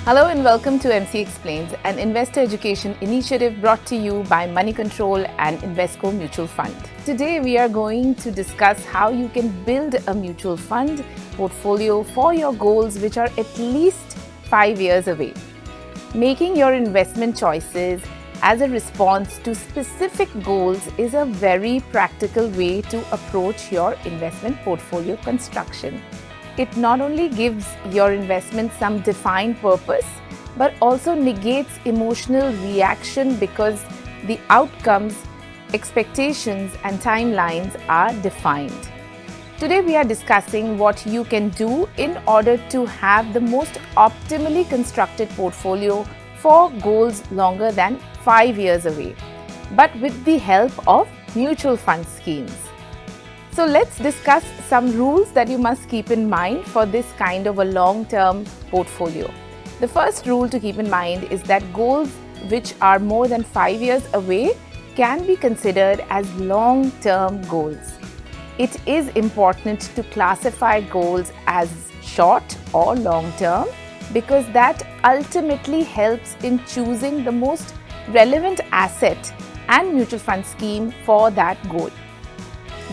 Hello and welcome to MC Explains, an investor education initiative brought to you by Money Control and Invesco Mutual Fund. Today we are going to discuss how you can build a mutual fund portfolio for your goals which are at least 5 years away. Making your investment choices as a response to specific goals is a very practical way to approach your investment portfolio construction. It not only gives your investment some defined purpose, but also negates emotional reaction because the outcomes, expectations, and timelines are defined. Today, we are discussing what you can do in order to have the most optimally constructed portfolio for goals longer than 5 years away, but with the help of mutual fund schemes. So let's discuss some rules that you must keep in mind for this kind of a long-term portfolio. The first rule to keep in mind is that goals which are more than 5 years away can be considered as long-term goals. It is important to classify goals as short or long-term because that ultimately helps in choosing the most relevant asset and mutual fund scheme for that goal.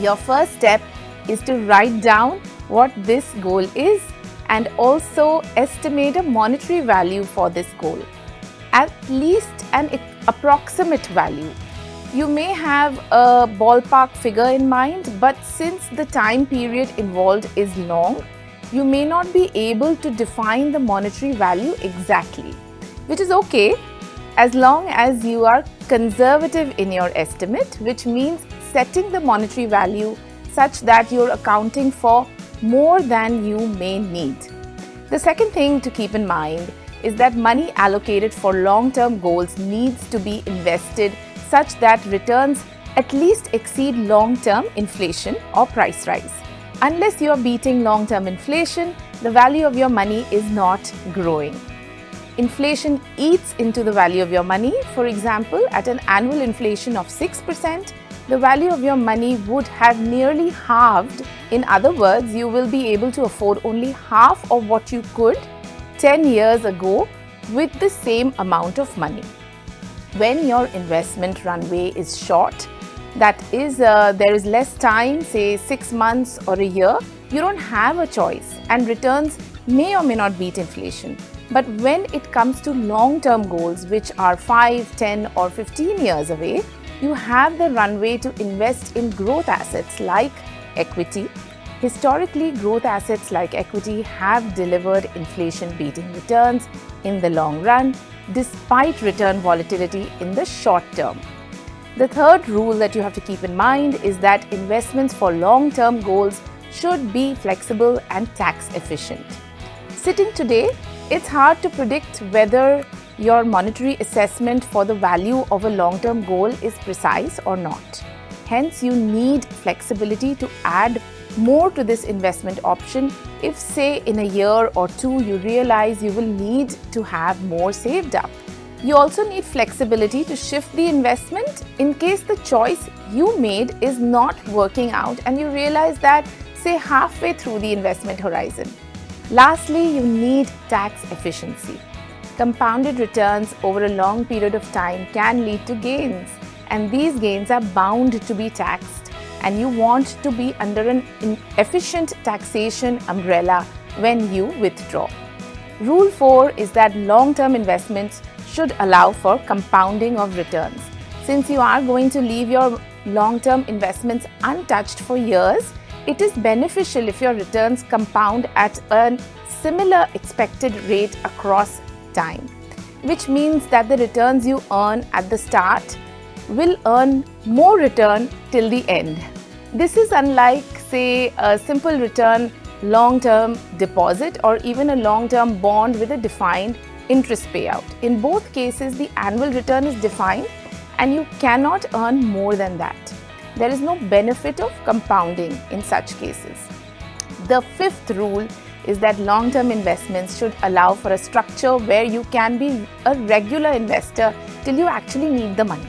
Your first step is to write down what this goal is and also estimate a monetary value for this goal, at least an approximate value. You may have a ballpark figure in mind, but since the time period involved is long, you may not be able to define the monetary value exactly, which is okay as long as you are conservative in your estimate, which means setting the monetary value such that you're accounting for more than you may need. The second thing to keep in mind is that money allocated for long-term goals needs to be invested such that returns at least exceed long-term inflation or price rise. Unless you are beating long-term inflation, the value of your money is not growing. Inflation eats into the value of your money. For example, at an annual inflation of 6%, the value of your money would have nearly halved. In other words, you will be able to afford only half of what you could 10 years ago with the same amount of money. When your investment runway is short, that is, there is less time, say 6 months or a year, you don't have a choice and returns may or may not beat inflation. But when it comes to long-term goals, which are 5, 10 or 15 years away, you have the runway to invest in growth assets like equity. Historically, growth assets like equity have delivered inflation-beating returns in the long run, despite return volatility in the short term. The third rule that you have to keep in mind is that investments for long-term goals should be flexible and tax efficient. Sitting today, it's hard to predict whether your monetary assessment for the value of a long-term goal is precise or not. Hence, you need flexibility to add more to this investment option if, say, in a year or two, you realize you will need to have more saved up. You also need flexibility to shift the investment in case the choice you made is not working out and you realize that, say, halfway through the investment horizon. Lastly, you need tax efficiency. Compounded returns over a long period of time can lead to gains, and these gains are bound to be taxed, and you want to be under an efficient taxation umbrella when you withdraw. Rule 4 is that long-term investments should allow for compounding of returns. Since you are going to leave your long-term investments untouched for years, it is beneficial if your returns compound at a similar expected rate across time, which means that the returns you earn at the start will earn more return till the end. This is unlike, say, a simple return long-term deposit or even a long-term bond with a defined interest payout. In both cases, the annual return is defined and you cannot earn more than that. There is no benefit of compounding in such cases. The fifth rule is that long-term investments should allow for a structure where you can be a regular investor till you actually need the money.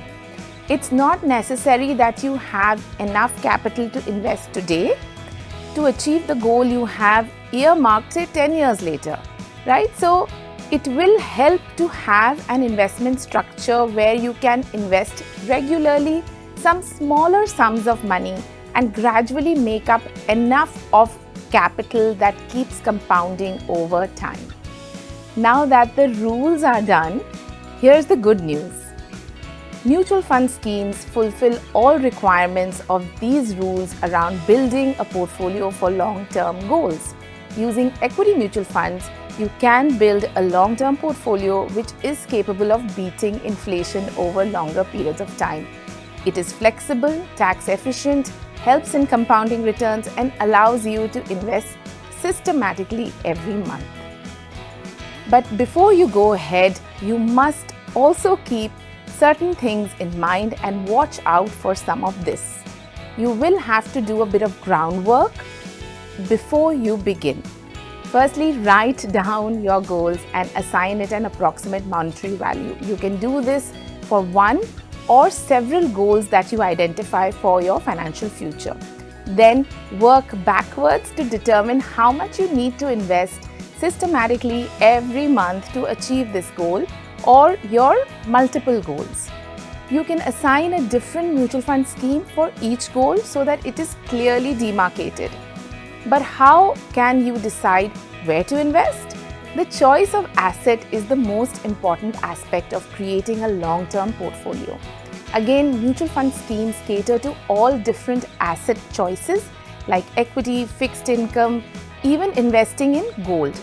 It's not necessary that you have enough capital to invest today to achieve the goal you have earmarked, say, 10 years later, right? So It will help to have an investment structure where you can invest regularly some smaller sums of money and gradually make up enough of capital that keeps compounding over time. Now that the rules are done, here's the good news. Mutual fund schemes fulfill all requirements of these rules around building a portfolio for long-term goals. Using equity mutual funds, you can build a long-term portfolio which is capable of beating inflation over longer periods of time. It is flexible, tax efficient, helps in compounding returns, and allows you to invest systematically every month. But before you go ahead, you must also keep certain things in mind and watch out for some of this. You will have to do a bit of groundwork before you begin. Firstly, write down your goals and assign it an approximate monetary value. You can do this for one or several goals that you identify for your financial future. Then work backwards to determine how much you need to invest systematically every month to achieve this goal or your multiple goals. You can assign a different mutual fund scheme for each goal so that it is clearly demarcated. But how can you decide where to invest? The choice of asset is the most important aspect of creating a long-term portfolio. Again, mutual fund schemes cater to all different asset choices like equity, fixed income, even investing in gold.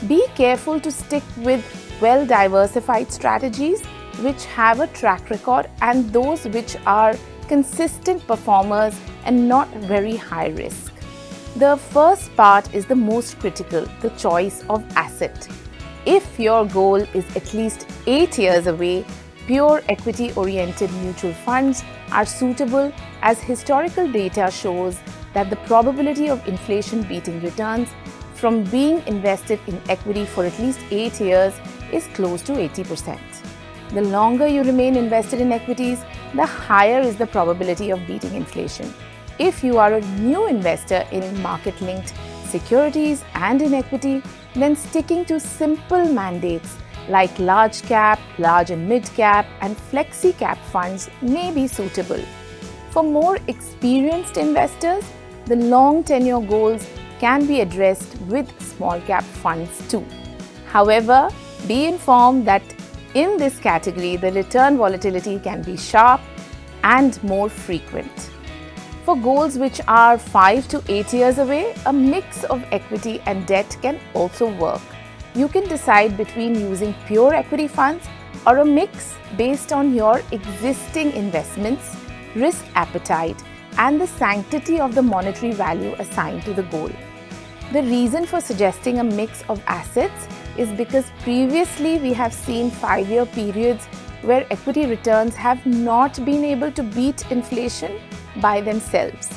Be careful to stick with well-diversified strategies which have a track record and those which are consistent performers and not very high risk. The first part is the most critical, the choice of asset. If your goal is at least 8 years away, pure equity-oriented mutual funds are suitable as historical data shows that the probability of inflation-beating returns from being invested in equity for at least 8 years is close to 80%. The longer you remain invested in equities, the higher is the probability of beating inflation. If you are a new investor in market-linked securities and in equity, then sticking to simple mandates like large cap, large and mid cap, and flexi cap funds may be suitable. For more experienced investors, the long tenure goals can be addressed with small cap funds too. However, be informed that in this category, the return volatility can be sharp and more frequent. For goals which are 5 to 8 years away, a mix of equity and debt can also work. You can decide between using pure equity funds or a mix based on your existing investments, risk appetite, and the sanctity of the monetary value assigned to the goal. The reason for suggesting a mix of assets is because previously we have seen 5-year periods where equity returns have not been able to beat inflation by themselves.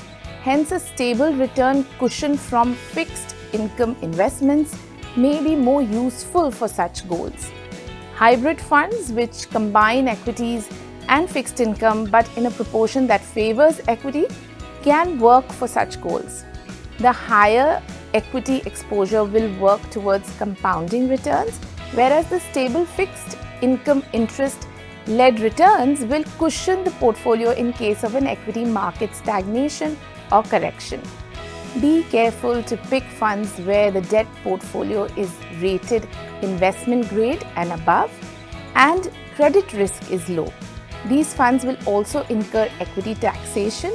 Hence, a stable return cushion from fixed income investments may be more useful for such goals. Hybrid funds, which combine equities and fixed income but in a proportion that favors equity, can work for such goals. The higher equity exposure will work towards compounding returns, whereas the stable fixed income interest-led returns will cushion the portfolio in case of an equity market stagnation or correction. Be careful to pick funds where the debt portfolio is rated investment grade and above, and credit risk is low. These funds will also incur equity taxation,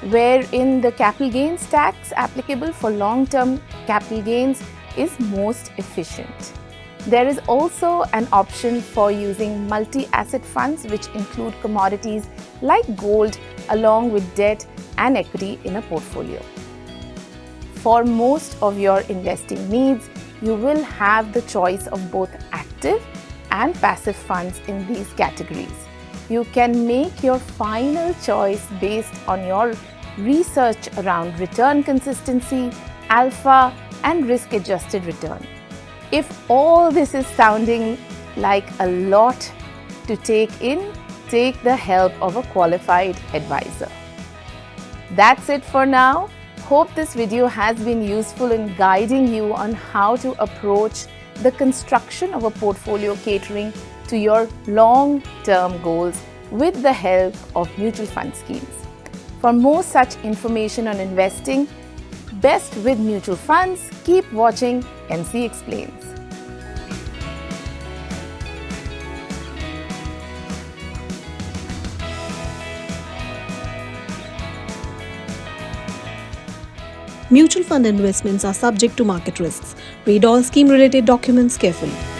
wherein the capital gains tax applicable for long-term capital gains is most efficient. There is also an option for using multi-asset funds which include commodities like gold along with debt and equity in a portfolio. For most of your investing needs, you will have the choice of both active and passive funds in these categories. You can make your final choice based on your research around return consistency, alpha, and risk-adjusted return. If all this is sounding like a lot to take in, take the help of a qualified advisor. That's it for now. Hope this video has been useful in guiding you on how to approach the construction of a portfolio catering to your long-term goals with the help of mutual fund schemes. For more such information on investing best with mutual funds, keep watching MC Explains. Mutual fund investments are subject to market risks. Read all scheme-related documents carefully.